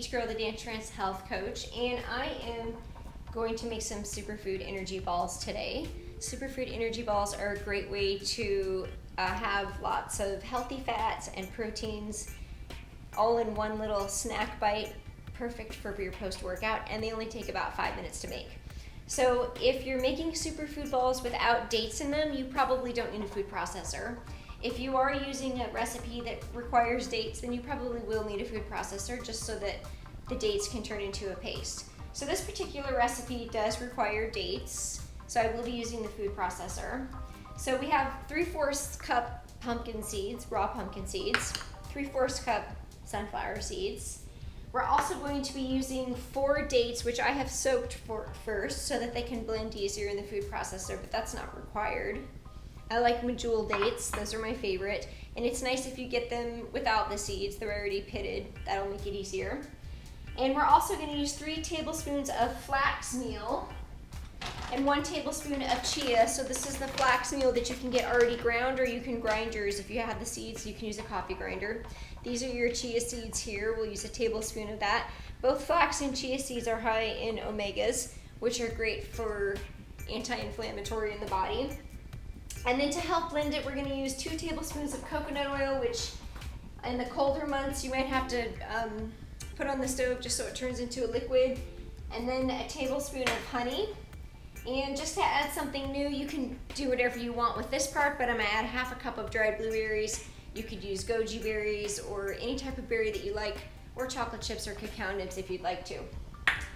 Beach Girl, the Dance Trance Health Coach, and I am going to make some superfood energy balls today. Superfood energy balls are a great way to have lots of healthy fats and proteins all in one little snack bite, perfect for your post-workout, and they only take about 5 minutes to make. So if you're making superfood balls without dates in them, you probably don't need a food processor. If you are using a recipe that requires dates, then you probably will need a food processor just so that the dates can turn into a paste. So this particular recipe does require dates, so I will be using the food processor. So we have 3/4 cup pumpkin seeds, raw pumpkin seeds, 3/4 cup sunflower seeds. We're also going to be using 4 dates, which I have soaked first so that they can blend easier in the food processor, but that's not required. I like medjool dates, those are my favorite, and it's nice if you get them without the seeds, they're already pitted, that'll make it easier. And we're also going to use 3 tablespoons of flax meal and 1 tablespoon of chia. So this is the flax meal that you can get already ground, or you can grind yours. If you have the seeds, you can use a coffee grinder. These are your chia seeds here. We'll use a tablespoon of that. Both flax and chia seeds are high in omegas, which are great for anti-inflammatory in the body. And then to help blend it, we're going to use 2 tablespoons of coconut oil, which in the colder months you might have to put on the stove just so it turns into a liquid. And then a tablespoon of honey. And just to add something new, you can do whatever you want with this part, but I'm going to add 1/2 cup of dried blueberries. You could use goji berries or any type of berry that you like, or chocolate chips or cacao nibs if you'd like to.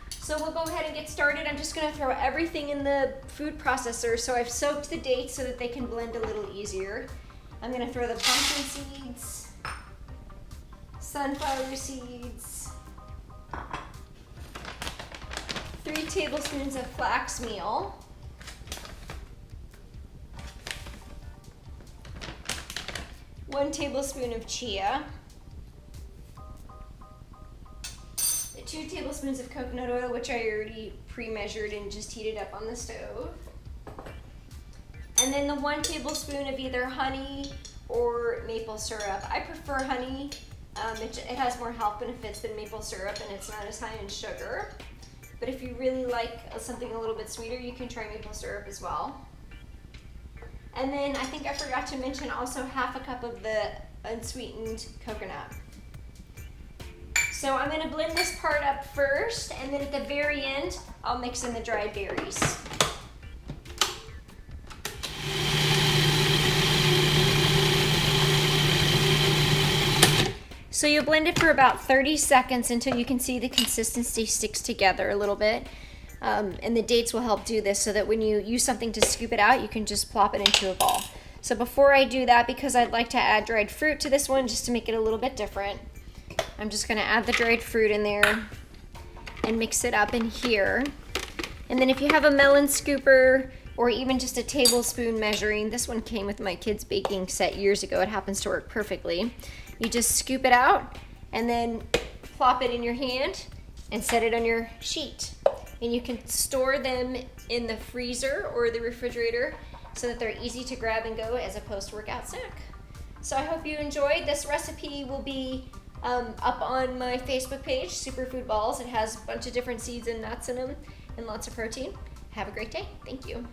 So we'll go ahead and get started. I'm just going to throw everything in the food processor. So I've soaked the dates so that they can blend a little easier. I'm going to throw the pumpkin seeds, sunflower seeds, 3 tablespoons of flax meal, 1 tablespoon of chia, 2 tablespoons of coconut oil, which I already pre-measured and just heated up on the stove. And then the 1 tablespoon of either honey or maple syrup. I prefer honey. It has more health benefits than maple syrup, and it's not as high in sugar. But if you really like something a little bit sweeter, you can try maple syrup as well. And then I think I forgot to mention also 1/2 cup of the unsweetened coconut. So I'm going to blend this part up first, and then at the very end, I'll mix in the dried berries. So you'll blend it for about 30 seconds until you can see the consistency sticks together a little bit. And the dates will help do this so that when you use something to scoop it out, you can just plop it into a ball. So before I do that, because I'd like to add dried fruit to this one just to make it a little bit different, I'm just going to add the dried fruit in there and mix it up in here. And then if you have a melon scooper or even just a tablespoon measuring, this one came with my kids' baking set years ago. It happens to work perfectly. You just scoop it out and then plop it in your hand and set it on your sheet. And you can store them in the freezer or the refrigerator so that they're easy to grab and go as a post-workout snack. So I hope you enjoyed. This recipe will be up on my Facebook page, Superfood Balls. It has a bunch of different seeds and nuts in them and lots of protein. Have a great day. Thank you.